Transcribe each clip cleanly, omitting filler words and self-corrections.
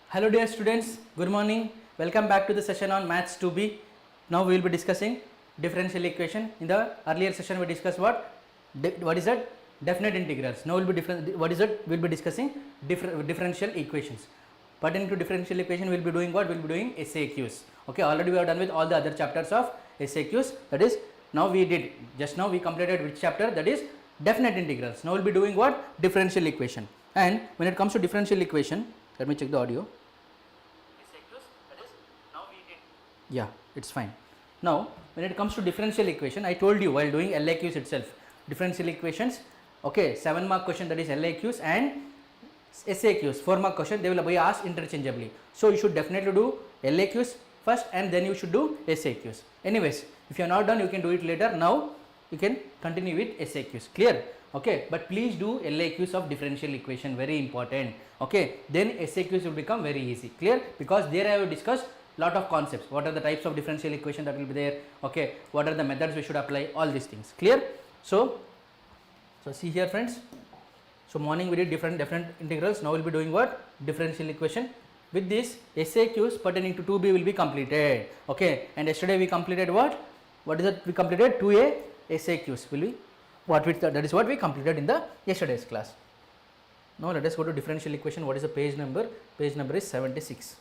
Hello dear students, good morning. Welcome back to the session on Maths 2B. Now we will be discussing differential equation. In the earlier session we discussed what is that? Definite integrals. Now we will be what is it? We will be discussing differential equations. Pertaining to differential equation we will be doing what? We will be doing SAQs. Okay, already we have done with all the other chapters of SAQs. That is, now we did, just now we completed which chapter? That is definite integrals. Now we will be doing what? Differential equation. And when it comes to differential equation, let me check the audio. Yeah, it's fine. Now when it comes to differential equation, I told you while doing LAQs itself, differential equations, okay, 7 mark question, that is LAQs, and SAQs 4 mark question, they will be asked interchangeably. So you should definitely do LAQs first and then you should do SAQs. Anyways, if you are not done, you can do it later. Now you can continue with SAQs. Clear? Okay, but please do LAQs of differential equation, very important. Okay, then SAQs will become very easy. Clear? Because there I have discussed lot of concepts. What are the types of differential equation that will be there? Okay, what are the methods we should apply? All these things. Clear? So see here, friends. So morning we did different integrals. Now we will be doing what? Differential equation. With this, SAQs pertaining to 2B will be completed. Okay, and yesterday we completed what? What is it? We completed 2A SAQs. Will be what? That is what we completed in the yesterday's class. Now let us go to differential equation. What is the page number? Page number is 76.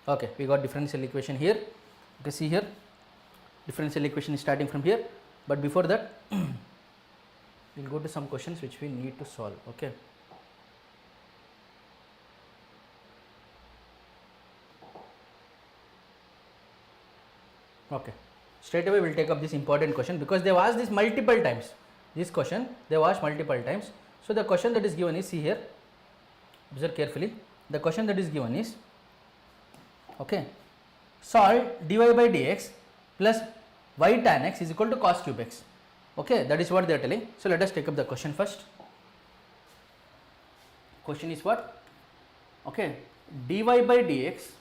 Okay, we got differential equation here. You can see here, differential equation is starting from here. But before that, we will go to some questions which we need to solve. Okay. Okay. Straight away we will take up this important question because they have asked this multiple times. This question they have asked multiple times. So the question that is given is, see here, observe carefully. The question that is given is, okay, solve dy by dx plus y tan x is equal to cos cube x. Okay, that is what they are telling. So let us take up the question first. Question is what? Okay, dy by dx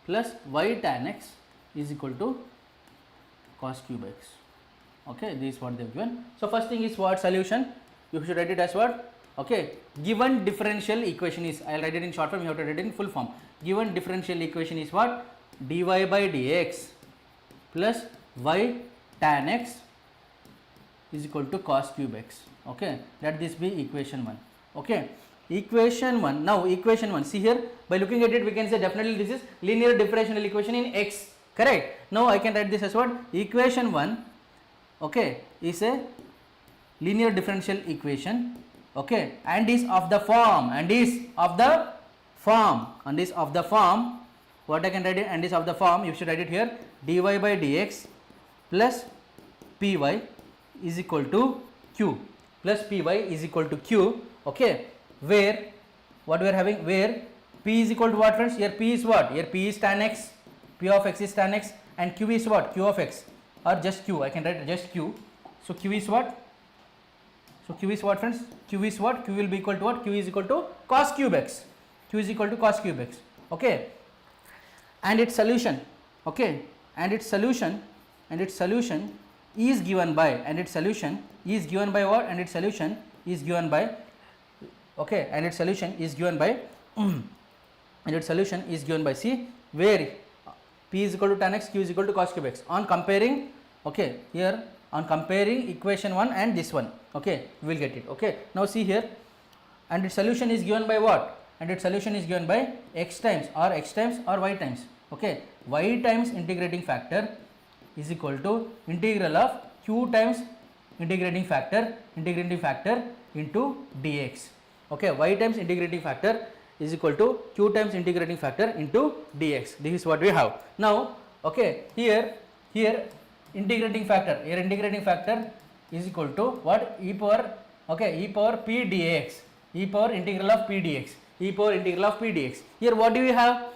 plus y tan x is equal to cos cube x. Okay, this is what they have given. So first thing is what? Solution. You should write it as what? Okay, given differential equation is, I will write it in short form, you have to write it in full form. Given differential equation is what? Dy by dx plus y tan x is equal to cos cube x. Okay, let this be equation 1. Okay, equation 1. Now equation 1, see here, by looking at it we can say definitely this is linear differential equation in x. Correct? Now I can write this as what? Equation 1, okay, is a linear differential equation, okay, and is of the form, what I can write it, and is of the form, you should write it here, dy by dx plus py is equal to q, okay, where what we are having, where p is equal to what, friends? Here p is what? Here p is tan x, p of x is tan x, and q is what? Q of x, or just q, I can write just q. So q is what? So q is what, friends? Q is what? Q will be equal to what? Q is equal to cos cube x. Q is equal to cos cube x. Okay. And its solution. Okay. And its solution is given by, and its solution is given by what? And its solution is given by, okay, and its solution is given by, and its solution is given by, see, where p is equal to tan x, q is equal to cos cube x. On comparing, okay, here on comparing equation 1 and this one, okay, we will get it. Okay, now see here, and its solution is given by what? And its solution is given by x times or y times. Okay, y times integrating factor is equal to integral of q times integrating factor into dx. Okay, y times integrating factor is equal to q times integrating factor into dx. This is what we have. Now, okay, here integrating factor is equal to what? E power, okay, e power p dx, e power integral of p dx. Here what do we have?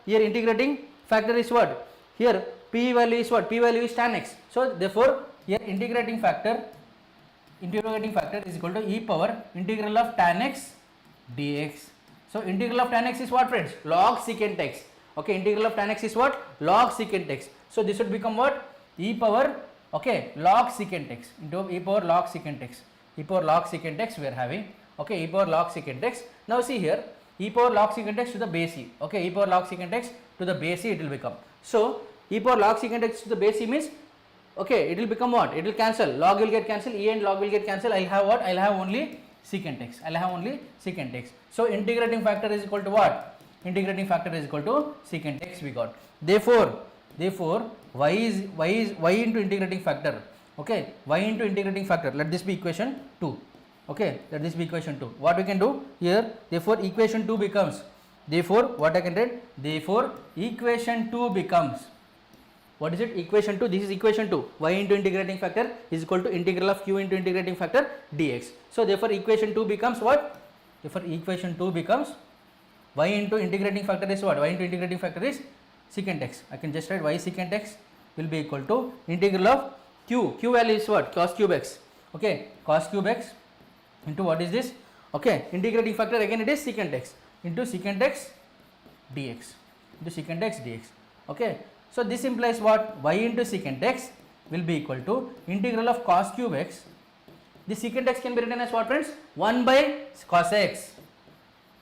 Here integrating factor is what? Here p value is what? P value is tan x. So therefore here integrating factor is equal to e power integral of tan x dx. So integral of tan x is what, friends? Log secant x. Okay, integral of tan x is what? Log secant x. So this would become what? E power, okay, log secant x into e power log secant x. E power log secant x we are having. Okay, e power log secant x. Now see here, e power log secant x to the base e. Okay, e power log secant x to the base e it will become. So e power log secant x to the base e means, okay, it will become what? It will cancel. Log will get cancelled. E and log will get cancelled. I will have what? I will have only secant x. I will have only secant x. So integrating factor is equal to what? Integrating factor is equal to secant x we got. Therefore y into integrating factor. Okay, y into integrating factor. Let this be equation 2. Okay, let this be equation 2. What we can do here? Therefore equation 2 becomes. Therefore what I can write? Therefore equation 2 becomes. What is it? Equation 2. This is equation 2. Y into integrating factor is equal to integral of q into integrating factor dx. So therefore equation 2 becomes what? Therefore equation 2 becomes y into integrating factor is what? Y into integrating factor is secant x. I can just write y secant x will be equal to integral of q. Q value is what? Cos cube x. Okay, cos cube x into what is this? Okay, integrating factor again it is secant x into secant x dx. Into secant x dx. Okay. So this implies what? Y into secant x will be equal to integral of cos cube x. This secant x can be written as what, friends? 1 by cos x.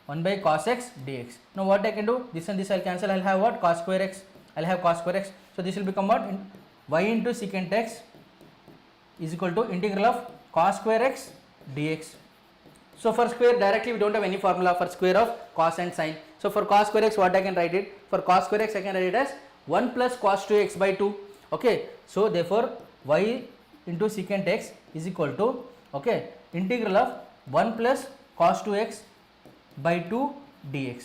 1 by cos x dx. Now what I can do? This and this I will cancel. I will have what? Cos square x. I will have cos square x. So this will become what? Y into secant x is equal to integral of cos square x dx. So for square directly we don't have any formula for square of cos and sin. So for cos square x what I can write it? For cos square x I can write it as 1 plus cos 2x by 2. Okay, so therefore y into secant x is equal to, okay, integral of 1 plus cos 2x by 2 dx.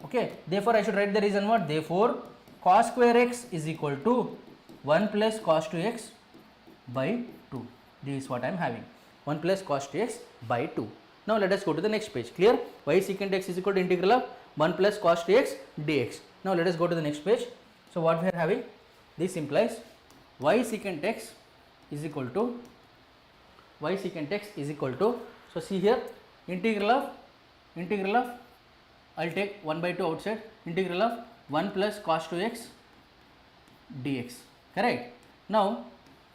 Okay, therefore I should write the reason what? Therefore cos square x is equal to 1 plus cos 2x by 2. This is what I am having, 1 plus cos 2x by 2. Now let us go to the next page. Clear? Y secant x is equal to integral of 1 plus cos 2x dx. Now let us go to the next page. So what we are having? This implies y secant x is equal to so see here, integral of I will take 1 by 2 outside, integral of 1 plus cos 2x dx. Correct? Now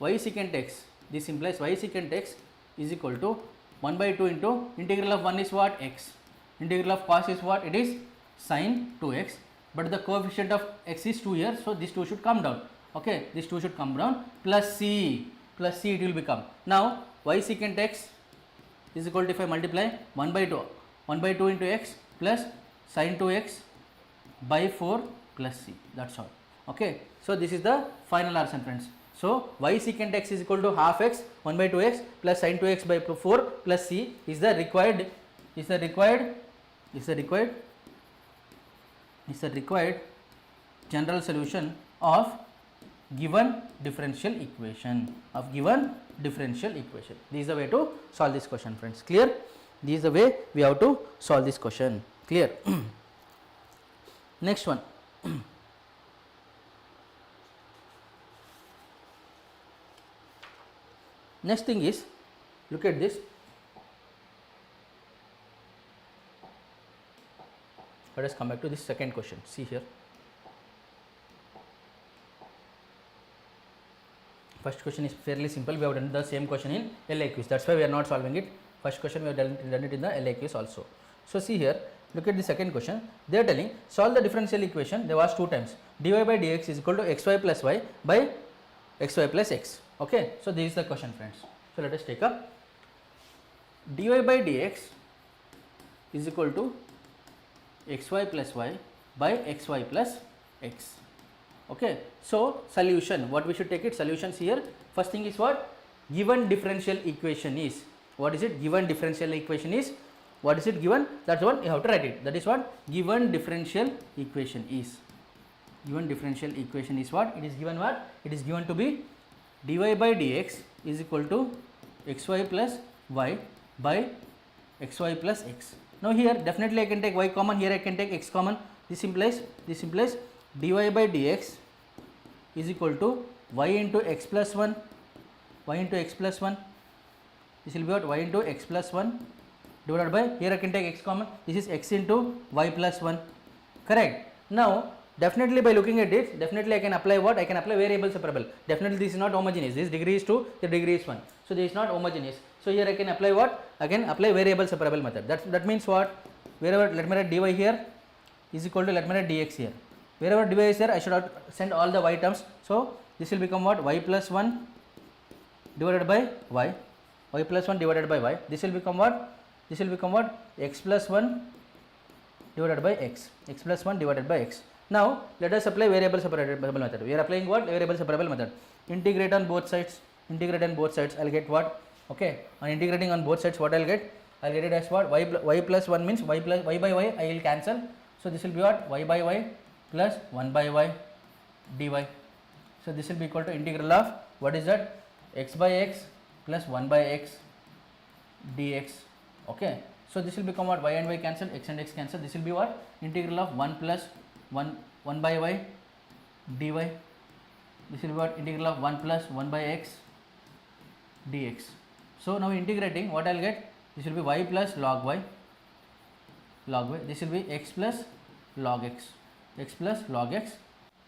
y secant x, this implies y secant x is equal to 1 by 2 into integral of 1 is what? X. Integral of cos is what? It is sin 2x. But the coefficient of x is 2 here, so this 2 should come down. Okay, this 2 should come down, plus c it will become. Now y secant x is equal to, if I multiply 1 by 2 into x plus sin 2x by 4 plus c, that's all. Okay, so this is the final answer, friends. So y secant x is equal to half x 1 by 2x plus sin 2x by 4 plus c is the required general solution of given differential equation. This is the way to solve this question, friends. Clear? This is the way we have to solve this question. Clear? Next one. Next thing is, look at this. Let us come back to this second question. See here. First question is fairly simple. We have done the same question in LAQs. That's why we are not solving it. First question we have done it in the LAQs also. So see here. Look at the second question. They are telling solve the differential equation. They was 2 times. Dy by dx is equal to xy plus y by xy plus x. Okay. So this is the question, friends. So let us take up. Dy by dx is equal to xy plus y by xy plus x. Okay, so solution, what we should take it? Solutions here. First thing is what? Given differential equation is. What is it? Given differential equation is. What is it given? That's what you have to write it. That is what? Given differential equation is. Given differential equation is what? It is given what? It is given to be dy by dx is equal to xy plus y by xy plus x. Now here definitely I can take y common, here I can take x common. This implies dy by dx is equal to y into x plus 1, y into x plus 1. This will be what? Y into x plus 1 divided by, here I can take x common, this is x into y plus 1. Correct? Now definitely by looking at it, definitely I can apply what? I can apply variable separable. Definitely this is not homogeneous. This degree is 2, the degree is 1. So this is not homogeneous. So here I can apply what? I can apply variable separable method. That means what? Wherever, let me write dy here is equal to, let me write dx here. Wherever dy is here, I should send all the y terms. So this will become what? Y plus 1 divided by y. Y plus 1 divided by y. This will become what? This will become what? X plus 1 divided by x. X plus 1 divided by x. Now let us apply variable separable method. We are applying what? Variable separable method. Integrate on both sides. Integrate on both sides. I'll get what? Okay. On integrating on both sides, what I'll get? I'll get it as what? Y plus 1 means y by y I will cancel. So this will be what? Y by y plus 1 by y dy. So this will be equal to integral of what is that? X by x plus 1 by x dx. Okay. So this will become what? Y and y cancel, x and x cancel. This will be what? Integral of 1 plus 1 by y dy. This will be what? Integral of 1 plus 1 by x dx. So now integrating, what I'll get? This will be y plus log y. This will be x plus log x. X plus log x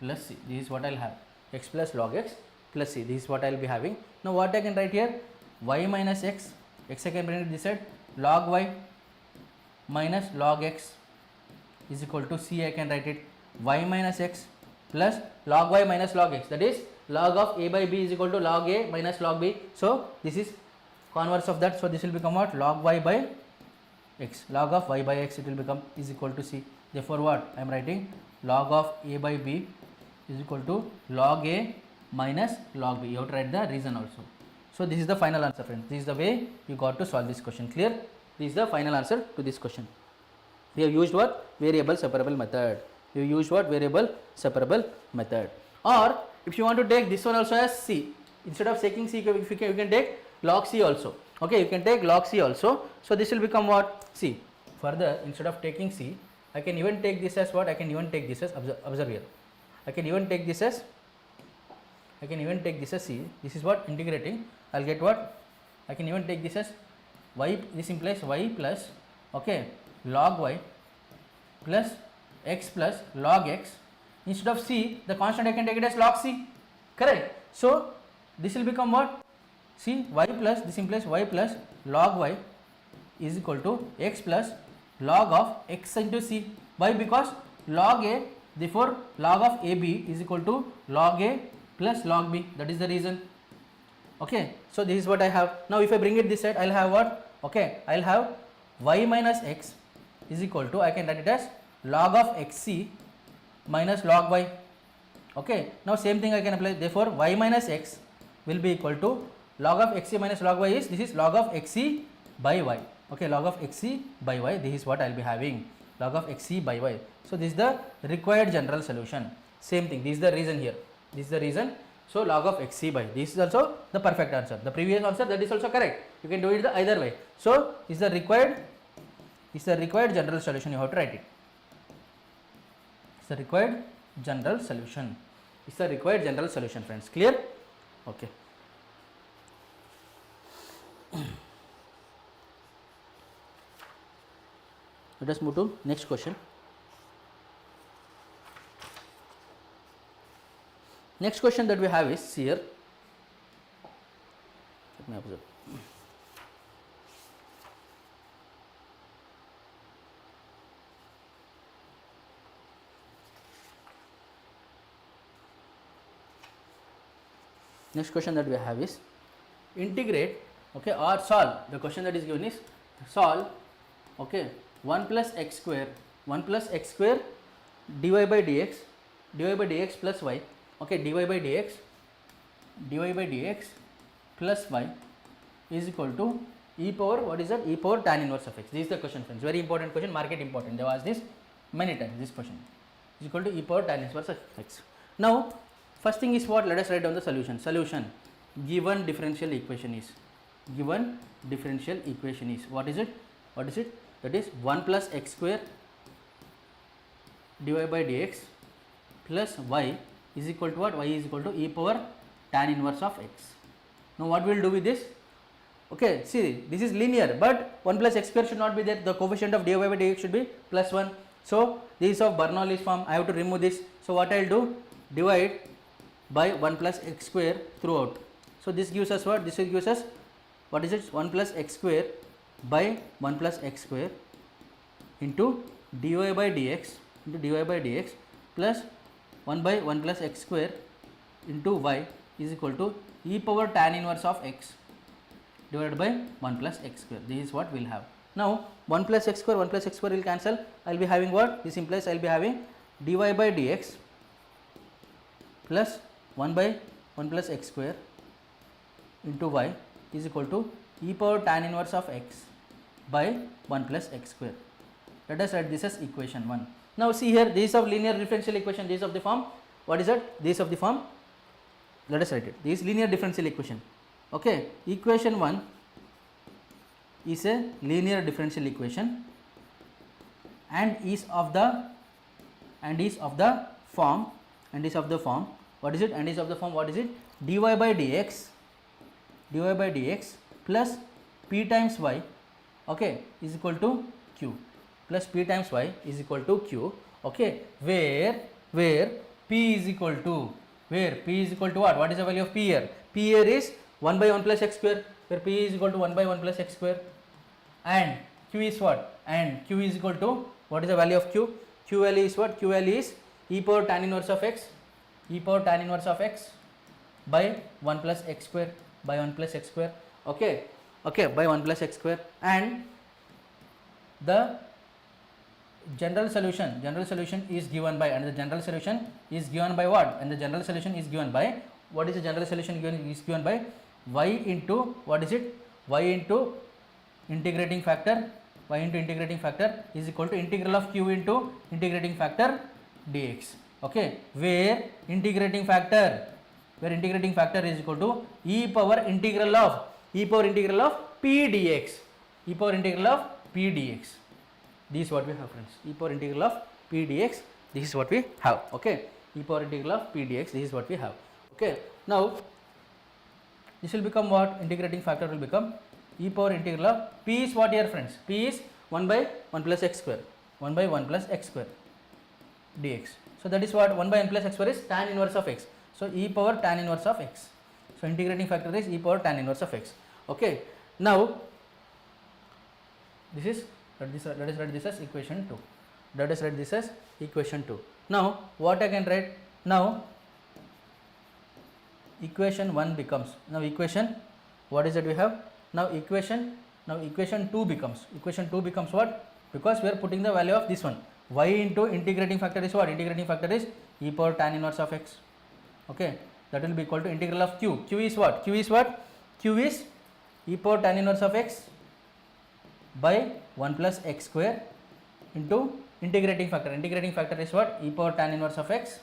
plus c. This is what I'll have. X plus log x plus c. This is what I'll be having. Now what I can write here? Y minus x. X I can bring it this side. Log y minus log x is equal to c. I can write it. Y minus x plus log y minus log x. That is log of a by b is equal to log a minus log b. So this is converse of that. So this will become what? Log y by x. Log of y by x, it will become is equal to c. Therefore what? I am writing log of a by b is equal to log a minus log b. You have to write the reason also. So this is the final answer, friends. This is the way you got to solve this question. Clear? This is the final answer to this question. We have used what? Variable separable method. We have used what? Variable separable method. Or if you want to take this one also as c, instead of taking c, you can take log c also. Okay, you can take log c also. So this will become what? C. Further, instead of taking c, I can even take this as what? I can even take this as, observe here. I can even take this as c. This is what? Integrating. I'll get what? I can even take this as y. This implies y plus, okay, log y plus x plus log x. Instead of c, the constant I can take it as log c. Correct? So this will become what? See, y plus, this implies y plus log y is equal to x plus log of x into c. Why? Because log a, therefore log of ab is equal to log a plus log b. That is the reason. Okay, so this is what I have. Now if I bring it this side, I'll have what? Okay, I'll have y minus x is equal to, I can write it as log of xc minus log y. Okay, now same thing I can apply. Therefore y minus x will be equal to log of xc minus log y is, this is log of xc by y. Okay, log of xc by y, this is what I'll be having, log of xc by y. So this is the required general solution. Same thing, this is the reason here, this is the reason. So log of xc by, this is also the perfect answer. The previous answer, that is also correct. You can do it the either way. So this is the required general solution. You have to write it. It's the required general solution. It's the required general solution, friends. Clear? Okay. Let us move to next question. Next question that we have is here. Let me observe. Next question that we have is integrate, okay, or solve. The question that is given is solve, okay, 1 plus x square dy by dx plus y, okay, dy by dx plus y is equal to e power, what is that? E power tan inverse of x. This is the question, friends. Very important question, mark it important. They have asked this many times. This question is equal to e power tan inverse of x. Now first thing is what? Let us write down the solution. Solution, given differential equation is, what is it? That is 1 plus x square dy by dx plus y is equal to what? Y is equal to e power tan inverse of x. Now what we will do with this? Okay, see, this is linear, but 1 plus x square should not be there. The coefficient of dy by dx should be plus 1. So this is of Bernoulli's form. I have to remove this. So what I will do? Divide by 1 plus x square throughout. So this gives us what? This gives us, what is it? 1 plus x square by 1 plus x square into dy by dx plus 1 by 1 plus x square into y is equal to e power tan inverse of x divided by 1 plus x square. This is what we will have. Now 1 plus x square will cancel. I will be having what? This implies I will be having dy by dx plus 1 by 1 plus x square into y is equal to e power tan inverse of x by 1 plus x square. Let us write this as equation 1. Now see here, this is of linear differential equation, this is of the form, what is it? This of the form, let us write it, this is linear differential equation. Okay, equation 1 is a linear differential equation and is of the form, what is it? And is of the form, what is it? dy by dx plus p times y, okay, is equal to q, plus p times y is equal to q, okay, where p is equal to what? What is the value of p here? P here is 1 by 1 plus x square, where p is equal to 1 by 1 plus x square, and q is what? And q is equal to, what is the value of q? Q value is what? Q value is e power tan inverse of x by 1 plus x square, okay, by 1 plus x square, and the general solution is given by, and the general solution is given by what? And the general solution is given by, what is the general solution given by? Y into, what is it? Y into integrating factor is equal to integral of q into integrating factor dx, okay, where integrating factor is equal to e power integral of p dx, this is what we have, friends, e power integral of p dx, this is what we have, okay, e power integral of p dx, this is what we have, okay. Now this will become what? Integrating factor will become e power integral of p is what here, friends? P is 1 by 1 plus x square dx. So that is what? 1 by 1 plus x square is tan inverse of x. So e power tan inverse of x. So integrating factor is e power tan inverse of x. Okay. Now this is, let us write this as equation 2. Now what I can write? Now equation 1 becomes, now equation, what is that we have? Now equation 2 becomes what? Because we are putting the value of this one, y into integrating factor is what? Integrating factor is e power tan inverse of x, okay, that will be equal to integral of q. Q is what? Q is e power tan inverse of x by 1 plus x square into integrating factor is what? E power tan inverse of x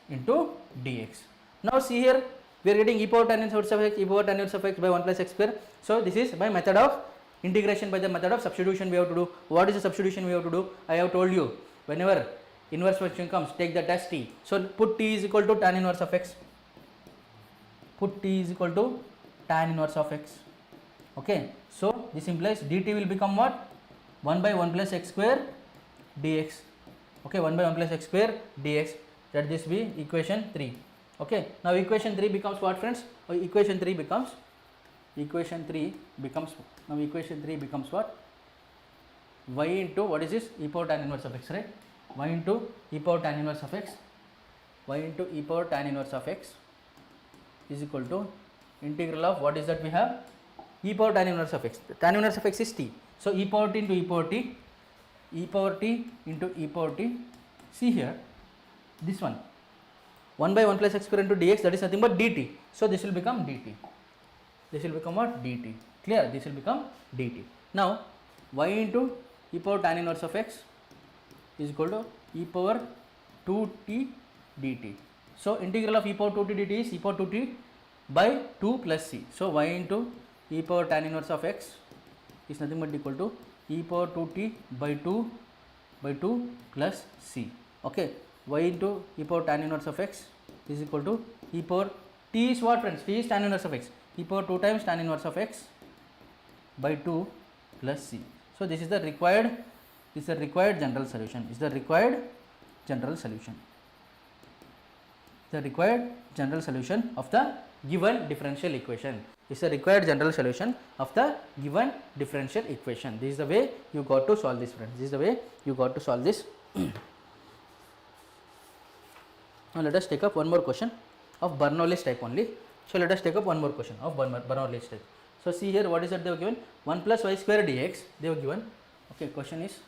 into dx. Now see here, we are getting e power tan inverse of x by 1 plus x square. So this is by method of integration, by the method of substitution we have to do. What is the substitution we have to do? I have told you, whenever inverse function comes, take that as t. So put t is equal to tan inverse of x. Okay. So this implies dt will become what? 1 by 1 plus x square dx. Okay, 1 by 1 plus x square dx. Let this be equation 3. Okay. Now equation 3 becomes what, friends? Equation 3 becomes what? Y into, what is this? E power tan inverse of x, right? Y into e power tan inverse of x is equal to integral of, what is that we have? E power tan inverse of x. Tan inverse of x is t. So e power t into e power t into e power t. See here, this one, 1 by 1 plus x square into dx, that is nothing but dt. So this will become dt. This will become what? Dt. Clear? This will become dt. Now y into e power tan inverse of x is equal to e power 2t dt. So integral of e power 2t dt is e power 2t by 2 plus c. So y into e power tan inverse of x is nothing but equal to e power 2t by 2 plus c. Okay. Y into e power tan inverse of x is equal to e power, t is what, friends? T is tan inverse of x. E power 2 times tan inverse of x by 2 plus c. So this is the required is the required general solution, is the required general solution, the required general solution of the given differential equation, is the required general solution of the given differential equation. This is the way you got to solve this, friends. This is the way you got to solve this. Now let us take up one more question of Bernoulli's type only. So let us take up one more question of Bernoulli's type. So see here, what is that they have given? 1 plus y square dx they have given. Okay, question is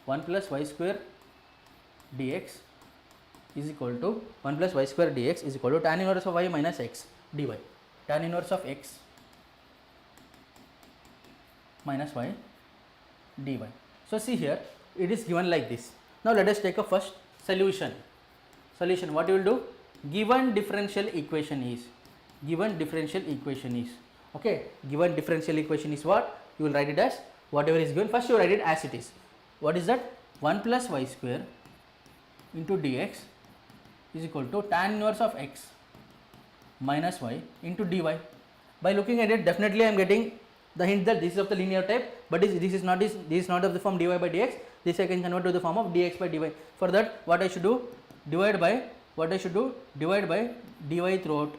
1 plus y square dx is equal to 1 plus y square dx is equal to tan inverse of y minus x dy, tan inverse of x minus y dy. So see here, it is given like this. Now let us take a first solution. Solution, what you will do? Given differential equation is, given differential equation is, okay, given differential equation is what? You will write it as whatever is given. First you write it as it is. What is that? 1 plus y square into dx is equal to tan inverse of x minus y into dy. By looking at it, definitely I am getting the hint that this is of the linear type, but this is not of the form dy by dx. This I can convert to the form of dx by dy. For that, what I should do? Divide by dy throughout.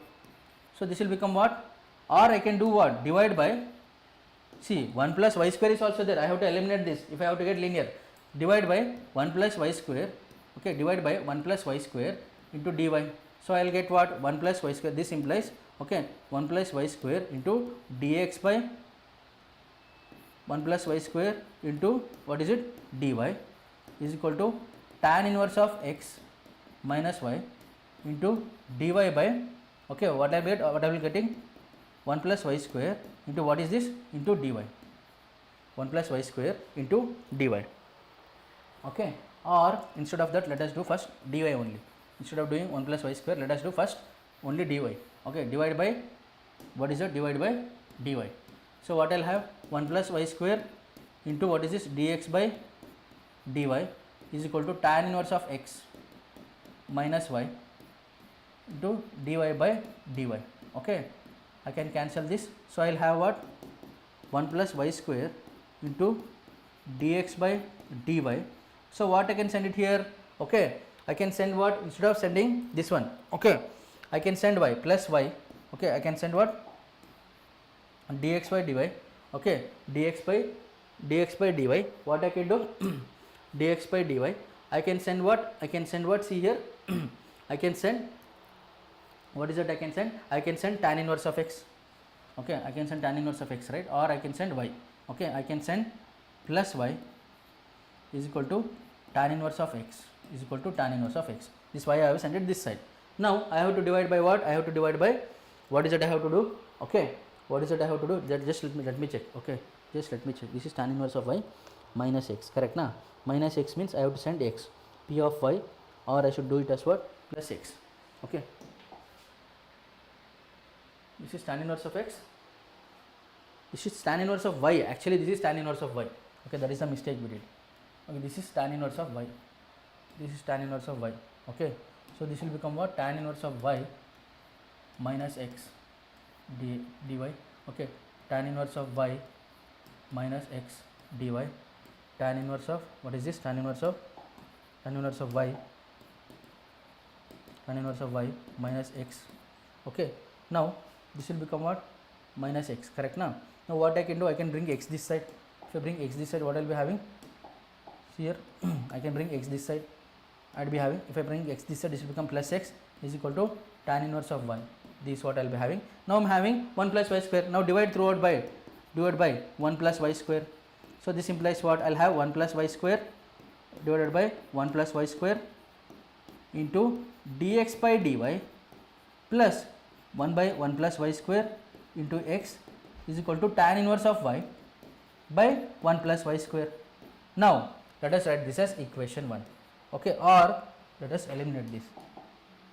So this will become what? Or I can do what? Divide by, see, 1 plus y square is also there. I have to eliminate this if I have to get linear. Divide by 1 plus y square, okay, divide by 1 plus y square into dy. So I will get what? 1 plus y square. This implies, okay, 1 plus y square into dx by 1 plus y square into what is it? Dy is equal to tan inverse of x minus y into dy by, okay, what I will be getting? 1 plus y square into what is this? Into dy. 1 plus y square into dy. Okay, or instead of that, let us do first dy only. Instead of doing 1 plus y square, let us do first only dy. Okay, divide by, what is that? Divide by dy. So what I will have? 1 plus y square into what is this? Dx by dy is equal to tan inverse of x minus y into dy by dy. Okay, I can cancel this. So I will have what? 1 plus y square into dx by dy. So what I can send it here? Okay, I can send what? Instead of sending this one, okay, I can send y plus y. Okay, I can send what? Dx by dy. Okay, dx by dy. What I can do? Dx by dy. I can send what? I can send what? See here. I can send, what is that I can send? I can send tan inverse of x. Okay, I can send tan inverse of x, right? Or I can send y. Okay, I can send plus y is equal to tan inverse of x is equal to tan inverse of x. This is why I have sent it this side. Now I have to divide by what? I have to divide by, what is it I have to do? Okay, what is it I have to do? Just let me check. Okay, just let me check. This is tan inverse of y minus x, correct na? Minus x means I have to send x, p of y, or I should do it as what? Plus x. Okay, this is tan inverse of x, this is tan inverse of y. Actually this is tan inverse of y. Okay, that is the mistake we did. Okay, this is tan inverse of y, this is tan inverse of y. Okay, so this will become what? Tan inverse of y minus x dy. Okay, tan inverse of y minus x dy, tan inverse of, what is this? Tan inverse of y, tan inverse of y minus x. Okay, now this will become what? Minus x, correct now? Now what I can do? I can bring x this side. If I bring x this side, what I will be having? Here I can bring x this side. I will be having, if I bring x this side, this will become plus x is equal to tan inverse of 1. This is what I will be having. Now I am having 1 plus y square. Now divide throughout by 1 plus y square. So this implies what? I will have 1 plus y square divided by 1 plus y square into dx by dy plus 1 by 1 plus y square into x is equal to tan inverse of y by 1 plus y square. Now let us write this as equation 1. Okay, or let us eliminate this.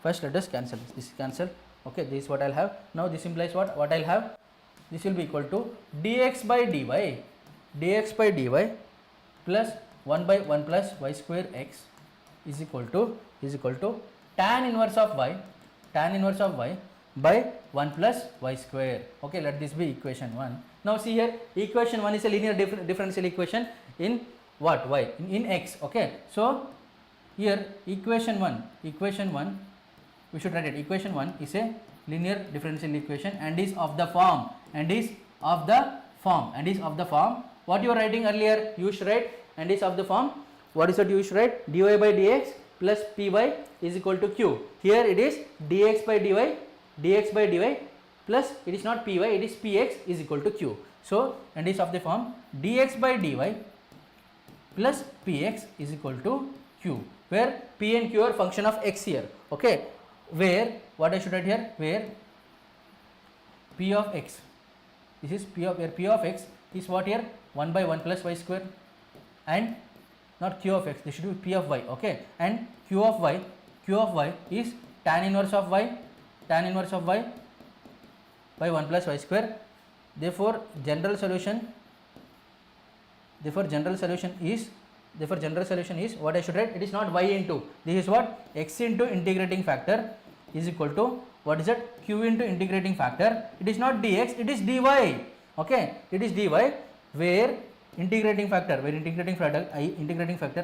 First let us cancel this. This is cancel. Okay, this is what I will have. Now this implies what? What I will have? This will be equal to dx by dy plus 1 by 1 plus y square x is equal to tan inverse of y by 1 plus y square. Okay, let this be equation 1. Now see here, equation 1 is a linear differential equation in what? Y in x. Okay, so here equation 1 we should write it. Equation 1 is a linear differential equation and is of the form what you are writing earlier. You should write and is of the form. What is it you should write? Dy by dx plus py is equal to q. Here it is dx by dy plus it is not py, it is px is equal to q. So and is of the form dx by dy plus px is equal to q, where p and q are function of x here. Okay, where what I should write here, where p of x, this is p of, where p of x is what here, 1 by 1 plus y square, and not q of x, this should be p of y. Okay, and q of y is tan inverse of y by 1 plus y square. Therefore general solution is what I should write, it is not y into, this is what, x into integrating factor is equal to what is it, q into integrating factor. It is not dx, it is dy. Okay, it is dy, where integrating factor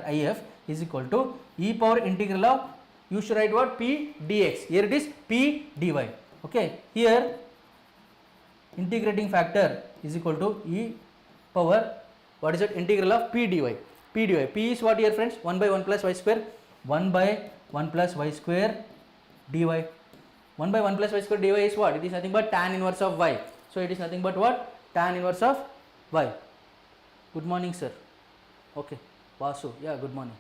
if is equal to e power integral of, you should write what, p dx. Here it is p dy. Okay, here integrating factor is equal to e power what is it, integral of p dy. P is what here friends, 1 by 1 plus y square, 1 by 1 plus y square dy. 1 by 1 plus y square dy is what? It is nothing but tan inverse of y. So it is nothing but what? Tan inverse of y. Good morning sir. Okay, Vasu, yeah, good morning.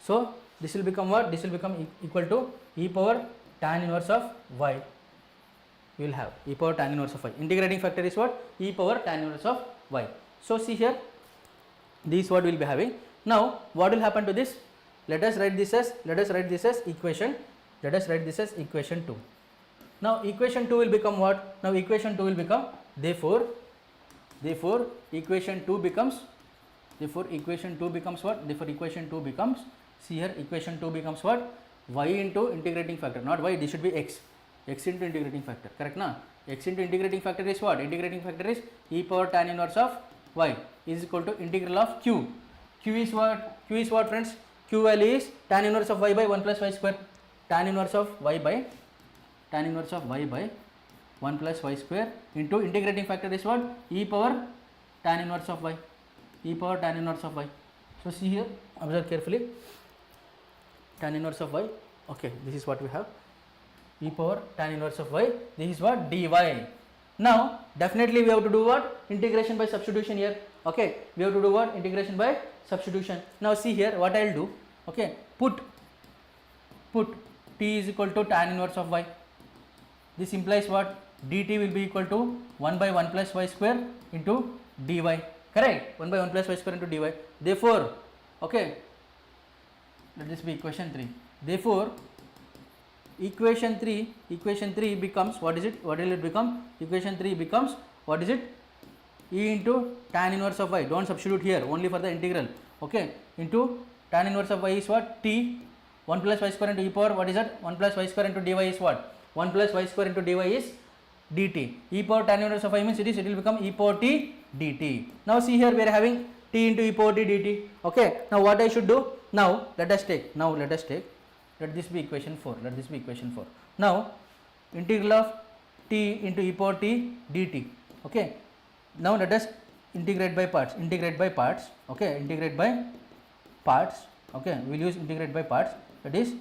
So this will become what? This will become equal to e power tan inverse of y. You will have e power tan inverse of y. Integrating factor is what? E power tan inverse of y. So see here, this is what we will be having. Now what will happen to this? Let us write this as equation 2. Now equation 2 will become what? Now equation 2 will become, therefore equation 2 becomes what? Therefore equation 2 becomes, see here, equation 2 becomes what? Y into integrating factor, not y, this should be x into integrating factor, correct na? X into integrating factor is what? Integrating factor is e power tan inverse of y is equal to integral of q. Q is what friends? Q value is tan inverse of y by 1 plus y square. Tan inverse of y by 1 plus y square into integrating factor is what? E power tan inverse of y. So see here, observe carefully, tan inverse of y. Okay, this is what we have, e power tan inverse of y, this is what? Dy. Now definitely we have to do what? Integration by substitution here. Okay, we have to do what? Integration by substitution. Now see here what I will do. Okay, put t is equal to tan inverse of y. This implies what? Dt will be equal to 1 by 1 plus y square into dy. Correct? 1 by 1 plus y square into dy. Therefore, okay, let this be equation 3. Therefore equation 3 becomes, what is it? What will it become? Equation 3 becomes, what is it? E into tan inverse of y. Don't substitute here, only for the integral. Okay, into tan inverse of y is what? T 1 plus y square into e power, what is that? 1 plus y square into dy is what? 1 plus y square into dy is dt. E power tan inverse of y means it will become e power t dt. Now see here we are having t into e power t dt. Okay, now what I should do? Now let us take, let this be equation 4. Now integral of t into e power t dt. Okay, now let us integrate by parts. Okay, integrate by parts. Okay, we will use integrate by parts. That is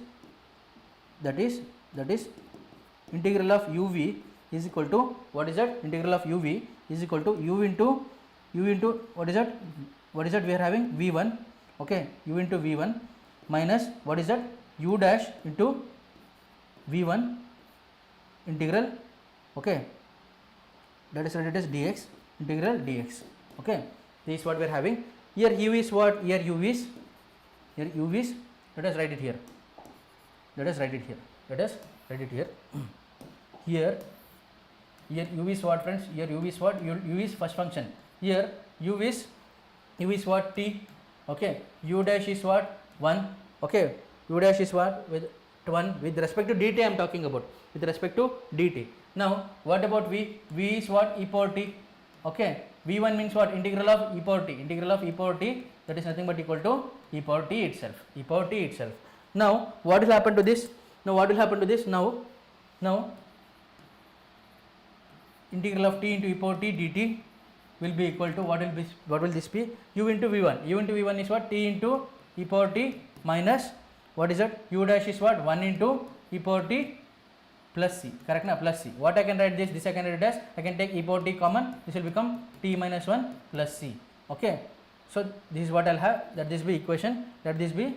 integral of uv is equal to, what is that? Integral of uv is equal to u into what is that? We are having v1. Okay, u into v1 minus what is that? U dash into v1 integral. Okay, that is dx, integral dx. Okay, this is what we are having. Here u is what? Here u is, let us write it here. Here u is what friends? Here u is what? U is first function. Here u is what? T. Okay, u dash is what? 1. Okay, u dash is what? With 1 with respect to dt I am talking about, with respect to dt. Now what about v? V is what? E power t. Okay, v1 means what? Integral of e power t, integral of e power t, that is nothing but equal to e power t itself, e power t itself. Now what will happen to this? Now what will happen to this? Now integral of t into e power t dt will be equal to what will this be? U into v1. U into v1 is what? T into e power t minus what is that? U dash is what? 1 into e power t plus c, correct na? Plus c. What I can write this I can write it as, I can take e power t common, this will become t minus 1 plus c. Okay, so this is what I'll have, that this be equation, that this be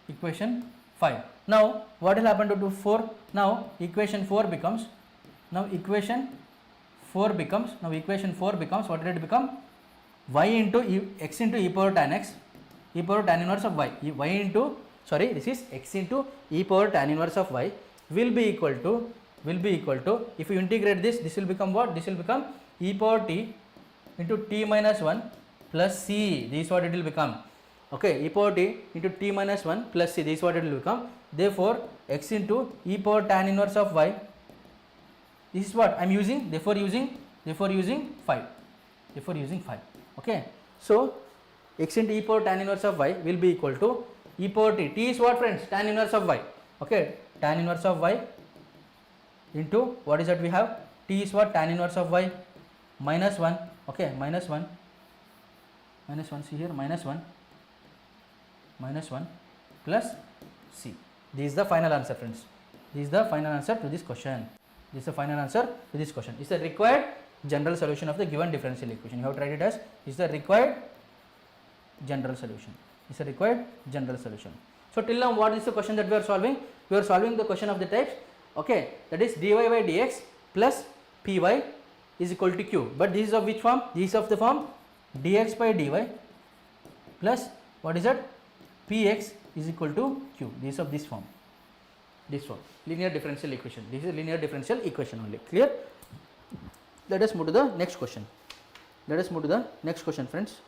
equation 5. Now what will happen to 4? Now equation 4 becomes, what did it become? Y into x into e power tan x, e power tan inverse of y, this is x into e power tan inverse of y will be equal to, if you integrate this will become what? This will become e power t into t minus 1 plus c, this is what it will become. Okay, e power t into t minus 1 plus c, this is what it will become. Therefore x into e power tan inverse of y, this is what I am using, therefore using 5. Okay, so x into e power tan inverse of y will be equal to e power t, t is what friends? Tan inverse of y. Okay, tan inverse of y into what is that we have? T is what? Tan inverse of y minus 1. Okay, minus 1, see here, minus 1 plus c. This is the final answer friends. This is the final answer to this question. It's the required general solution of the given differential equation. You have to write it as, is the required general solution. So till now what is the question that we are solving? We are solving the question of the types, okay, that is dy by dx plus py is equal to q. But this is of which form? This is of the form dx by dy plus what is that? Px is equal to q. This is of this form. Linear differential equation. This is linear differential equation only. Clear? Let us move to the next question. Friends.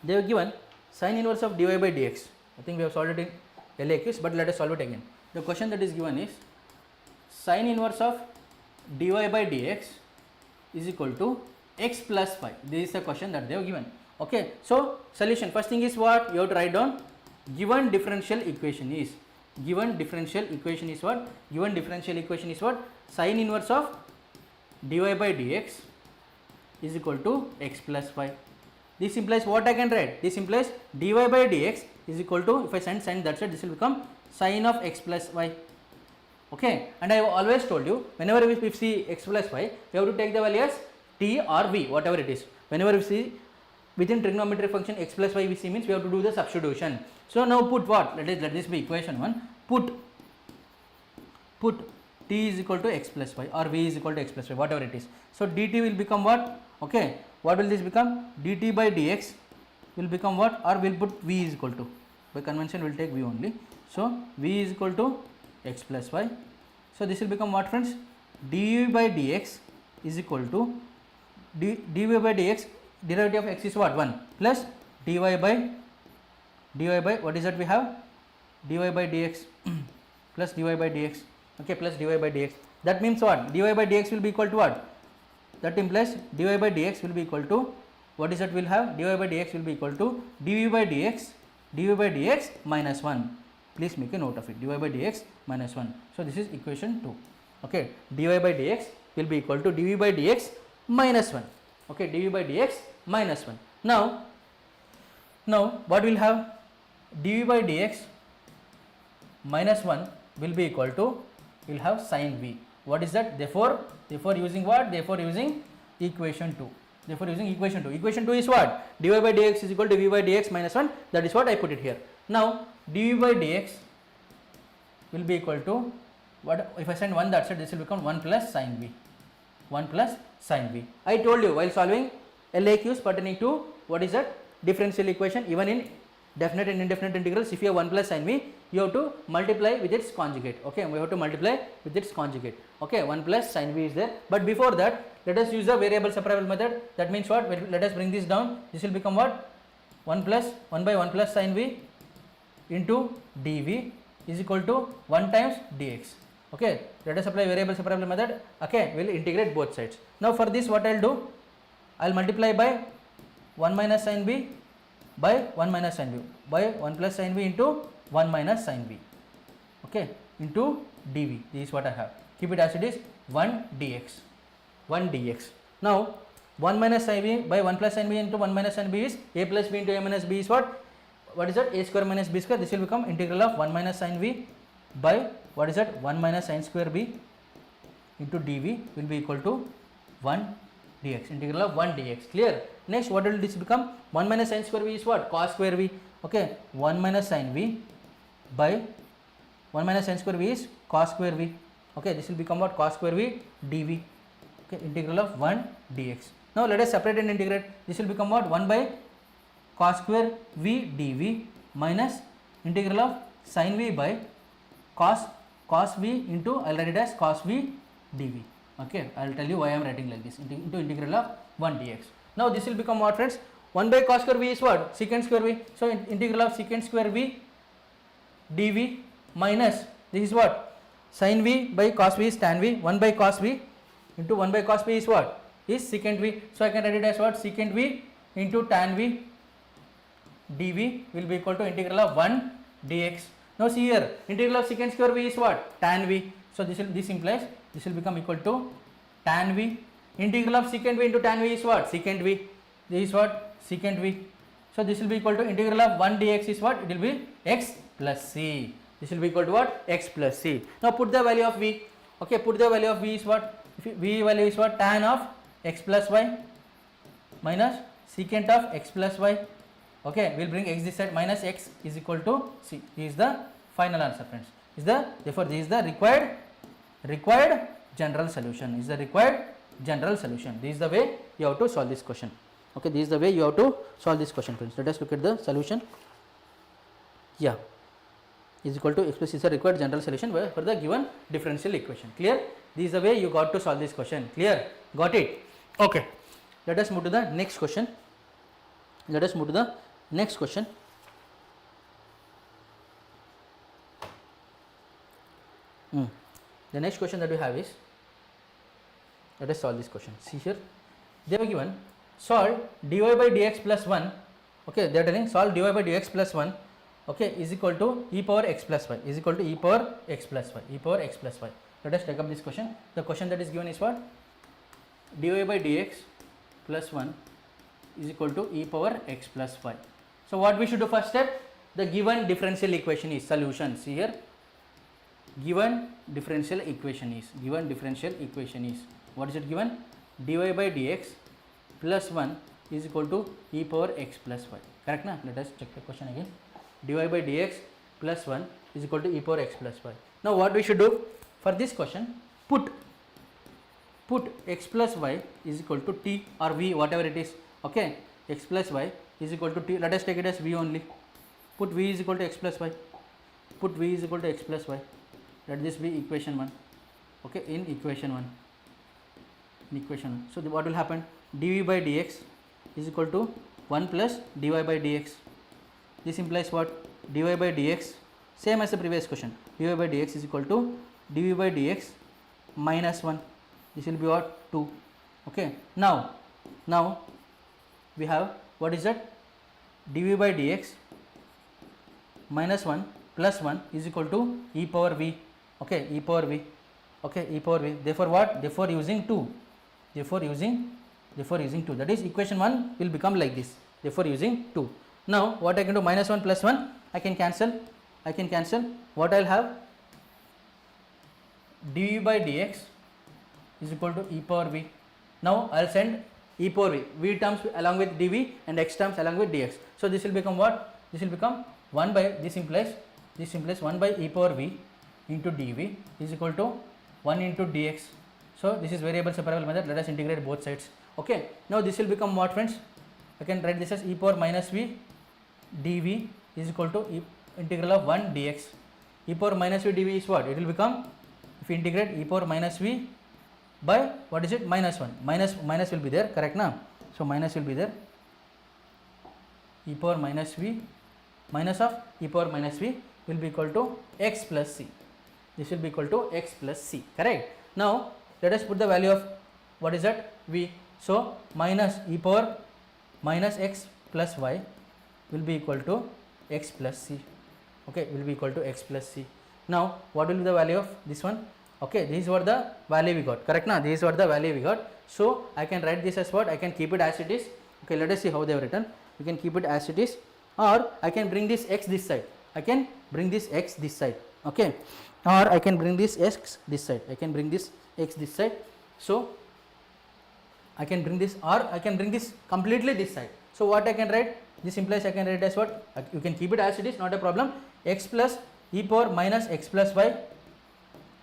They have given sin inverse of dy by dx. I think we have solved it in LAQs, but let us solve it again. The question that is given is sin inverse of dy by dx is equal to x plus phi. This is the question that they have given. Okay, so solution. First thing is what? You have to write down given differential equation is what? Sin inverse of dy by dx is equal to x plus phi. This implies what I can write? This implies dy by dx is equal to, if I send sin, that's it, this will become sin of x plus y. Okay, and I have always told you, whenever we see x plus y, we have to take the value as t or v, whatever it is. Whenever we see within trigonometric function x plus y we see means we have to do the substitution. So now put what? Let this be equation 1. Put t is equal to x plus y or v is equal to x plus y, whatever it is. So dt will become what? Okay, what will this become? Dt by dx will become what? Or we'll put v is equal to, by convention we'll take v only. So v is equal to x plus y. So this will become what friends? dv by dx is equal to dv by dx, derivative of x is what? 1 plus dy by what is that we have? dy by dx plus dy by dx. Okay, plus dy by dx. That means what? dy by dx will be equal to what? That implies dy by dx will be equal to, what is that we'll have? dy by dx will be equal to dv by dx minus 1. Please make a note of it, dy by dx minus 1. So this is equation 2. Okay, dy by dx will be equal to dv by dx minus 1. Okay, dv by dx minus 1. Now what we'll have? dv by dx minus 1 will be equal to, we'll have sin v. What is that? Therefore using what? Therefore using equation 2. Equation 2 is what? dy by dx is equal to v by dx minus 1. That is what I put it here. Now dv by dx will be equal to what? If I send 1, that's it, this will become 1 plus sin v. I told you while solving LAQs pertaining to what is that? Differential equation, even in definite and indefinite integrals, if you have 1 plus sin v, you have to multiply with its conjugate. Okay, we have to multiply with its conjugate. Okay, 1 plus sin v is there, but before that let us use the variable separable method. That means what? Let us bring this down. This will become what? 1 by 1 plus sin v into dv is equal to 1 times dx. Okay, let us apply variable separable method. Okay, we will integrate both sides. Now for this what I will do, I will multiply by 1 minus sin b by 1 minus sin b by 1 plus sin b into 1 minus sin b, okay, into dv. This is what I have. Keep it as it is, 1 dx, 1 dx. Now 1 minus sin b by 1 plus sin b into 1 minus sin b is a plus b into a minus b is what? What is that? A square minus b square. This will become integral of 1 minus sin b by what is that? 1 minus sin square b into dv will be equal to 1 dx, integral of 1 dx. Clear? Next, what will this become? 1 minus sin square b is what? Cos square b. Okay, 1 minus sin b by 1 minus sin square b is cos square b. Okay, this will become what? Cos square b dv. Okay, integral of 1 dx. Now let us separate and integrate. This will become what? 1 by cos square v dv minus integral of sin v by cos v into, I will write it as cos v dv. Okay, I will tell you why I am writing like this, into integral of 1 dx. Now this will become what, friends? 1 by cos square v is what? Secant square v. So integral of secant square v dv minus, this is what? Sin v by cos v is tan v, 1 by cos v into 1 by cos v is what? Is secant v. So I can write it as what? Secant v into tan v dv will be equal to integral of 1 dx. Now see here, integral of secant square v is what? Tan v. So this implies this will become equal to tan v. Integral of secant v into tan v is what? Secant v. This is what? Secant v. So this will be equal to integral of 1 dx is what? It will be x plus c. This will be equal to what? X plus c. Now put the value of v. Okay, put the value of v is what? V value is what? Tan of x plus y minus secant of x plus y. Okay, we will bring x this side, minus x is equal to c. This is the final answer, friends. Therefore this is the required general solution. Is the required general solution. This is the way you have to solve this question. Okay, this is the way you have to solve this question, friends. Let us look at the solution. Yeah, is equal to x plus c is the required general solution for the given differential equation. Clear? This is the way you got to solve this question. Clear? Got it? Okay. Let us move to the next question. Let us move to the next question. The next question that we have is, let us solve this question. See here, they were given solve dy by dx plus 1. Okay, they are telling solve dy by dx plus 1. Okay, is equal to e power x plus y, is equal to e power x plus y, e power x plus y. Let us take up this question. The question that is given is what? Dy by dx plus 1 is equal to e power x plus y. So what we should do first step? The given differential equation is solution. See here, given differential equation is what is it given? Dy by dx plus 1 is equal to e power x plus y. Correct na? Let us check the question again. Dy by dx plus 1 is equal to e power x plus y. Now what we should do for this question? Put x plus y is equal to t or v, whatever it is. Okay, x plus y is equal to t. Let us take it as v only. Put v is equal to x plus y. Put v is equal to x plus y. Let this be equation 1. Okay, in equation 1. So what will happen? Dv by dx is equal to 1 plus dy by dx. This implies what? Dy by dx, same as the previous question. Dy by dx is equal to dv by dx minus 1. This will be what? 2. Okay. Now we have, what is that? Dv by dx minus 1 plus 1 is equal to e power v. Okay, e power v. Okay, e power v. Therefore what? Therefore using 2. Therefore using 2. That is equation 1 will become like this. Therefore using 2. Now what I can do? Minus 1 plus 1 I can cancel. What I will have? dv by dx is equal to e power v. Now I will send e power v. V terms along with dv and x terms along with dx. So this will become what? This will become 1 by, this implies 1 by e power v into dv is equal to 1 into dx. So this is variable separable method. Let us integrate both sides. Okay. Now this will become what, friends? I can write this as e power minus v dv is equal to integral of 1 dx. E power minus v dv is what? It will become, if you integrate e power minus v by, what is it? Minus 1. Minus will be there, correct now? So minus will be there. E power minus v minus of e power minus v will be equal to x plus c. this will be equal to x plus c, correct. Now let us put the value of what is that v. So minus e power minus x plus y will be equal to x plus c, okay, will be equal to x plus c. Now what will be the value of this one? Okay, these were the value we got, correct now, these were the value we got. So I can write this as what, I can keep it as it is. Okay, let us see how they have written. You can keep it as it is, or I can bring this x this side, I can bring this x this side, okay, or I can bring this x this side, I can bring this x this side. So I can bring this, or I can bring this completely this side. So what I can write, this implies I can write as what, you can keep it as it is, not a problem, x plus e power minus x plus y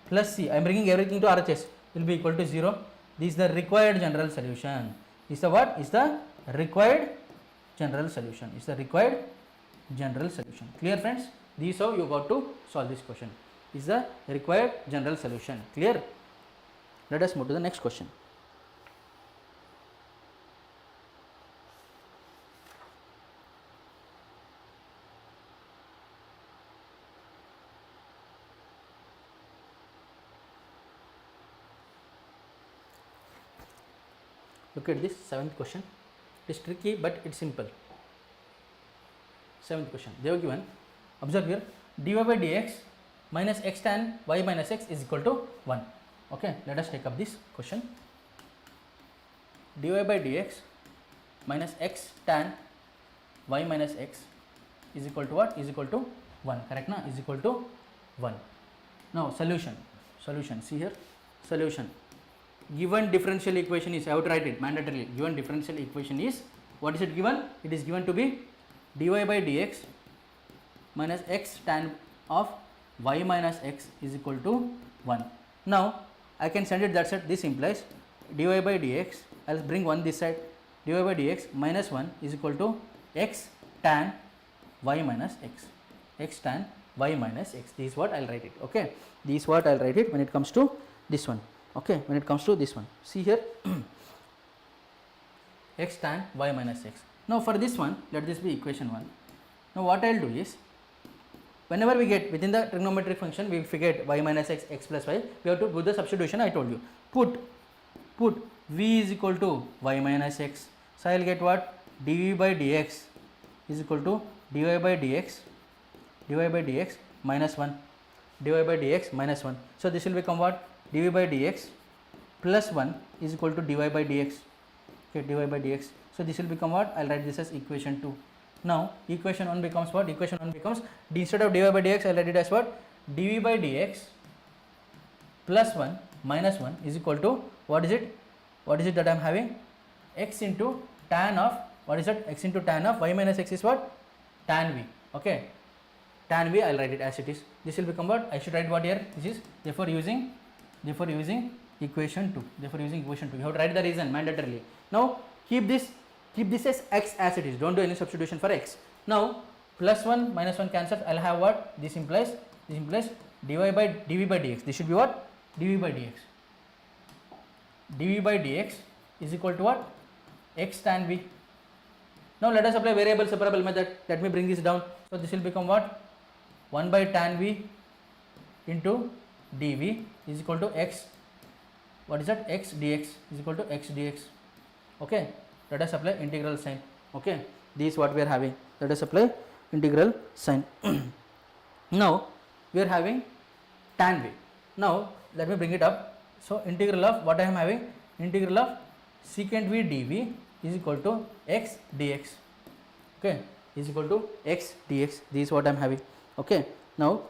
plus c, I am bringing everything to RHS, will be equal to 0. This is the required general solution. Is the what? Is the required general solution. Is the required general solution. Clear friends? This is how you got to solve this question. Is the required general solution. Clear? Let us move to the next question. Look at this 7th question. It is tricky but it's simple. 7th question. They have given, observe here, dy by dx minus x tan y minus x is equal to 1. Okay, let us take up this question. Dy by dx minus x tan y minus x is equal to what? Is equal to 1. Correct na? Is equal to 1. Now solution. Solution. See here. Solution. Given differential equation is, I have to write it mandatorily. Given differential equation is, what is it given? It is given to be dy by dx minus x tan of y minus x is equal to 1. Now I can send it that side. This implies dy by dx, I will bring 1 this side, dy by dx minus 1 is equal to x tan y minus x, x tan y minus x. This is what I will write it. Okay, this is what I will write it when it comes to this one. Okay, when it comes to this one, see here x tan y minus x. Now for this one, let this be equation 1. Now what I will do is, whenever we get within the trigonometric function, we forget y minus x, x plus y, we have to do the substitution. I told you, put v is equal to y minus x. So I will get what? dv by dx is equal to dy by dx minus 1, dy by dx minus 1. So this will become what? dv by dx plus 1 is equal to dy by dx. Okay, dy by dx. So this will become what? I will write this as equation 2. Now equation 1 becomes what? Equation 1 becomes, instead of dy by dx, I will write it as what? dv by dx plus 1 minus 1 is equal to, what is it? What is it that I am having? X into tan of, what is that? X into tan of y minus x is what? Tan v. Okay, tan v, I will write it as it is. This will become what? I should write what here? This is therefore using equation 2. Therefore using equation 2. You have to write the reason mandatorily. Now keep this as x as it is. Don't do any substitution for x. Now plus 1 minus 1 cancels. I will have what? This implies dv by dx. This should be what? dv by dx. dv by dx is equal to what? X tan v. Now let us apply variable separable method. Let me bring this down. So this will become what? 1 by tan v into dv is equal to x, what is that? X dx is equal to x dx. Okay, let us apply integral sign. Okay, this is what we are having. Let us apply integral sign. Now we are having tan v. Now let me bring it up. So integral of what I am having? Integral of secant v dv is equal to x dx. Okay, is equal to x dx. This is what I am having. Okay, now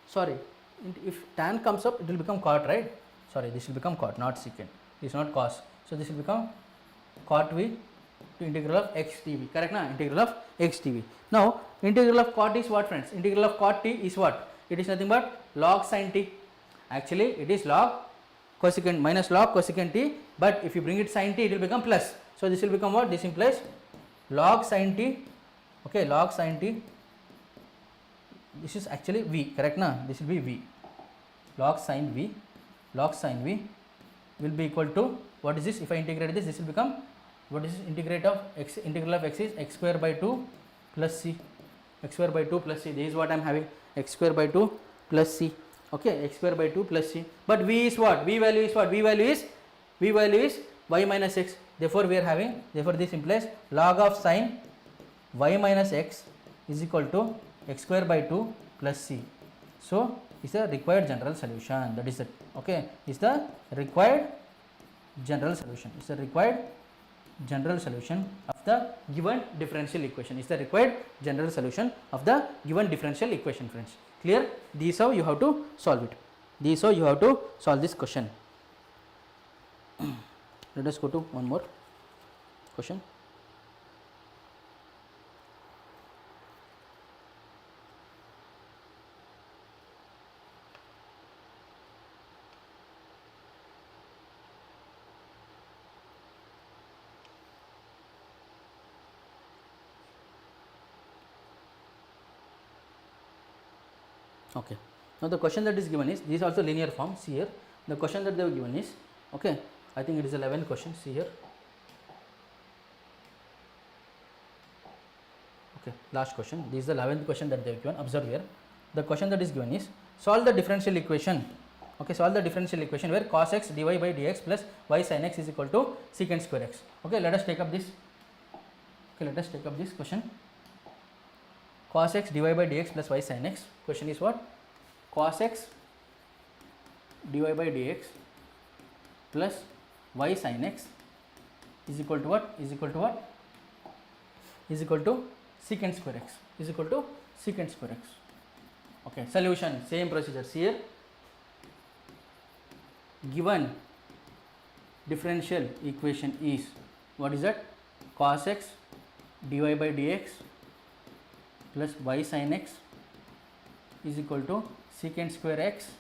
sorry, if tan comes up, it will become cot, right? Sorry, this will become cot, not secant. This is not cos. So this will become cot v to integral of x dv. Correct na? Integral of x dv. Now integral of cot is what, friends? Integral of cot t is what? It is nothing but log sin t. Actually it is log cosecant minus log cosecant t, but if you bring it sin t, it will become plus. So this will become what? This implies log sin t. Okay, log sin t. This is actually v, correct na? This will be v. Log sin v will be equal to, what is this? If I integrate this, this will become, what is this? Integrate of x, integral of x is x square by 2 plus c, x square by 2 plus c. This is what I am having. x square by 2 plus c. Okay, x square by 2 plus c. But v is what? V value is what? V value is y minus x. Therefore we are having, therefore this implies log of sine y minus x is equal to x square by 2 plus c. So is the required general solution. That is it. Okay, is the required general solution. Is the required general solution of the given differential equation. Is the required general solution of the given differential equation, friends. Clear? This is how you have to solve it. This is how you have to solve this question. Let us go to one more question. Okay, now the question that is given is, this is also linear form. See here, the question that they have given is, okay, I think it is 11th question. See here, okay, last question. This is the 11th question that they have given. Observe here, the question that is given is, solve the differential equation. Okay, solve the differential equation where cos x dy by dx plus y sin x is equal to secant square x. Okay, let us take up this. Okay, let us take up this question. Cos x dy by dx plus y sin x. Question is what? Cos x dy by dx plus y sin x is equal to what? Is equal to what? Is equal to secant square x. Is equal to secant square x. Okay, solution, same procedure. Here, given differential equation is, what is that? Cos x dy by dx plus y sin x is equal to secant square x.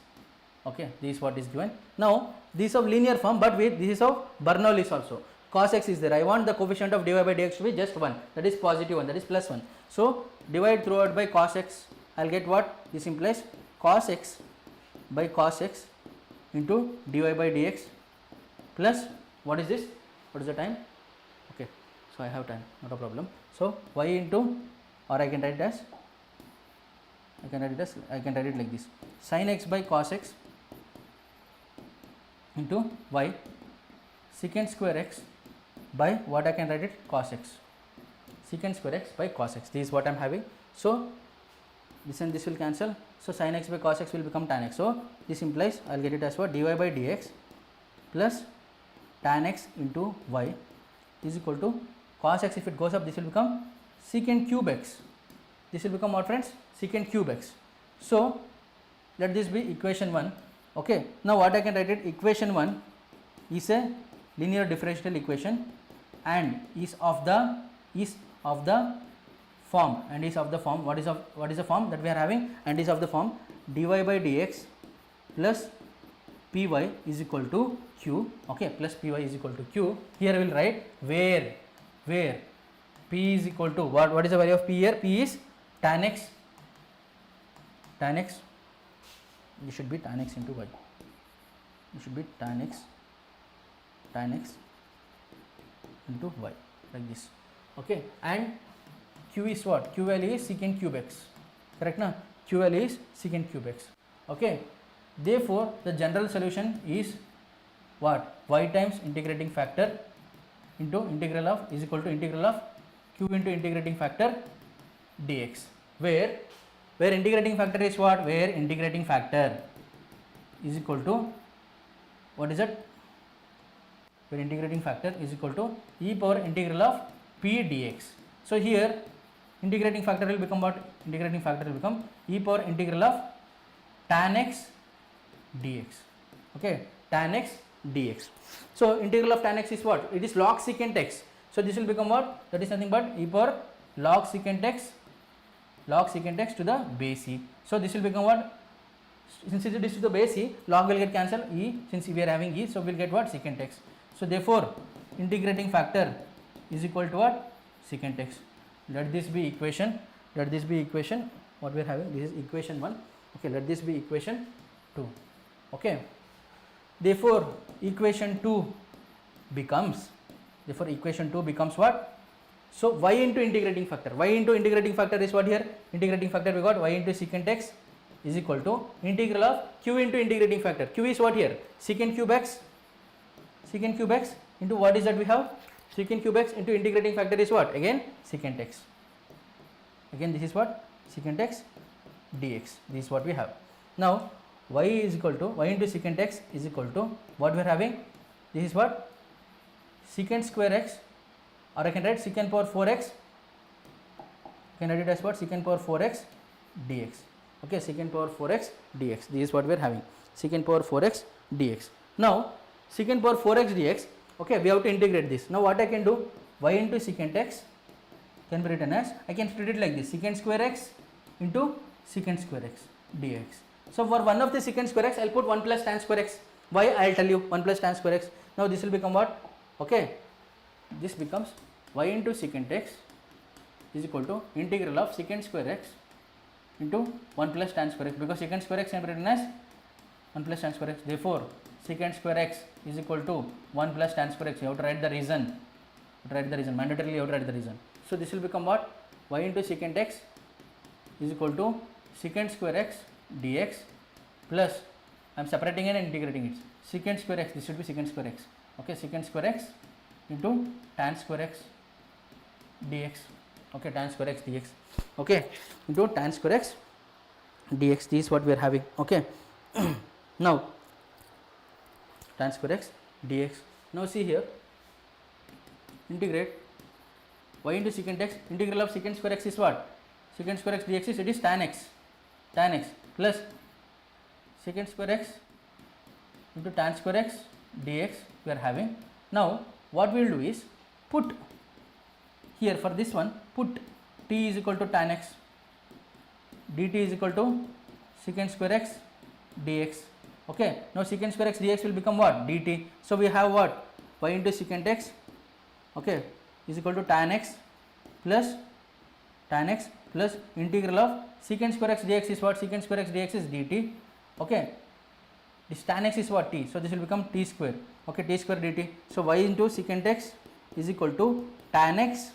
Okay, this is what is given. Now this is of linear form, but with this is of Bernoulli's also. Cos x is there. I want the coefficient of dy by dx to be just 1, that is positive 1, that is plus 1. So divide throughout by cos x, I will get what? This implies cos x by cos x into dy by dx plus, what is this? What is the time? Okay, so I have time, not a problem. So y into, or I can write it as, I can write it like this, sin x by cos x into y secant square x by, what I can write it, cos x, secant square x by cos x. This is what I am having. So this and this will cancel. So sin x by cos x will become tan x. So this implies, I will get it as what? Dy by dx plus tan x into y is equal to cos x. If it goes up, this will become secant cube x. This will become what, friends? Secant cube x. So let this be equation 1. Okay, now what I can write it? Equation 1 is a linear differential equation and is of the form, and is of the form, what is the form that we are having, and is of the form dy by dx plus py is equal to q. Okay, plus py is equal to q. Here we will write where p is equal to what is the value of p here? P is tan x. This should be tan x into y. It should be tan x into y, like this. Okay, and q is what? Q value is secant cube x. Correct na? Q value is secant cube x. Okay, therefore the general solution is what? Y times integrating factor into integral of is equal to integral of q into integrating factor dx, where integrating factor is what? Where integrating factor is equal to, what is it? Where integrating factor is equal to e power integral of p dx. So here integrating factor will become what? Integrating factor will become e power integral of tan x dx. Okay, tan x dx. So integral of tan x is what? It is log secant x. So this will become what? That is nothing but e power log secant x to the base e. So this will become what? Since it is to the base e, log will get cancelled, e, since we are having e, so we will get what? Secant x. So therefore integrating factor is equal to what? Secant x. Let this be equation, what we are having, this is equation 1. Okay, let this be equation 2. Okay, therefore equation 2 becomes what? So y into integrating factor is what here? Integrating factor we got y into secant x is equal to integral of q into integrating factor. Q is what here? Secant cube x. Secant cube x into what is that we have? Secant cube x into integrating factor is what? Again secant x. Again this is what? Secant x dx. This is what we have. Now y is equal to y into secant x is equal to what we are having? This is what? Secant square x, or I can write secant power 4x. I can write it as what? Secant power 4x dx. Okay, secant power 4x dx. This is what we are having. Secant power 4x dx. Now secant power 4x dx. Okay, we have to integrate this. Now what I can do? Y into secant x can be written as, I can split it like this, secant square x into secant square x dx. So for one of the secant square x, I will put 1 plus tan square x. Why? I will tell you, 1 plus tan square x. Now this will become what? Okay, this becomes y into secant x is equal to integral of secant square x into 1 plus tan square x, because secant square x can be written as 1 plus tan square x. Therefore secant square x is equal to 1 plus tan square x. You have to write the reason. Mandatorily you have to write the reason. So this will become what? Y into secant x is equal to secant square x dx plus, I am separating it and integrating it, secant square x, this should be secant square x. Okay, secant square x into tan square x dx. Okay, tan square x dx. Okay, into tan square x dx. This is what we are having. Okay, now tan square x dx. Now see here, integrate y into secant x. Integral of secant square x is what? Secant square x dx is, it is tan x plus secant square x into tan square x dx we are having. Now what we will do is put here, for this one, put t is equal to tan x, dt is equal to secant square x dx. Okay, now secant square x dx will become what? Dt. So we have what? Y into secant x, okay, is equal to tan x plus integral of secant square x dx is what? Secant square x dx is dt. Okay, this tan x is what? T. So this will become t square. Okay, t square dt. So y into secant x is equal to tan x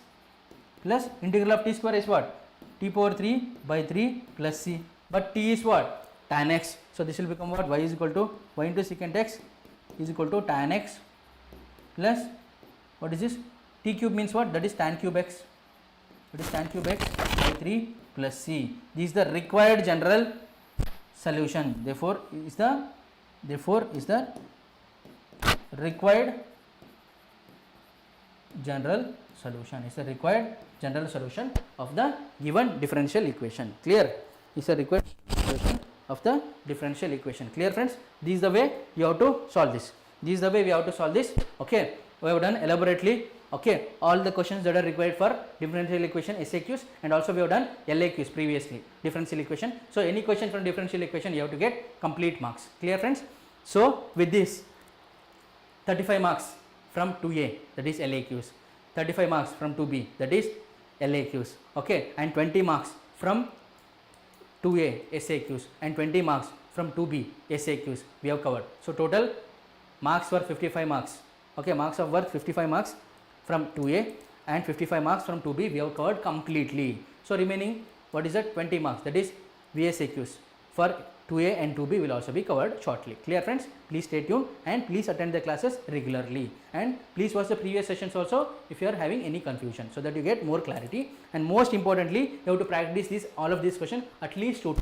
plus integral of t square is what? T power 3 by 3 plus c. But t is what? Tan x. So this will become what? Y is equal to y into secant x is equal to tan x plus, what is this? T cube means what? That is tan cube x. That is tan cube x by 3 plus c. This is the required general solution. Therefore is the required general solution. Is the required general solution of the given differential equation. Clear? Is the required solution of the differential equation. Clear, friends? This is the way you have to solve this. Okay, we have done elaborately. Okay, all the questions that are required for differential equation SAQs, and also we have done LAQs previously, differential equation. So any question from differential equation you have to get complete marks. Clear, friends? So with this, 35 marks from 2A, that is LAQs, 35 marks from 2B, that is LAQs. Okay, and 20 marks from 2A SAQs and 20 marks from 2B SAQs we have covered. So total marks were 55 marks. Okay, marks of worth 55 marks from 2A and 55 marks from 2B we have covered completely. So remaining, what is that? 20 marks, that is VSAQs for 2A and 2B will also be covered shortly. Clear, friends? Please stay tuned and please attend the classes regularly, and please watch the previous sessions also if you are having any confusion, so that you get more clarity. And most importantly, you have to practice all of these questions at least 2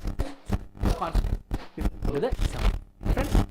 times to the exam. Friends,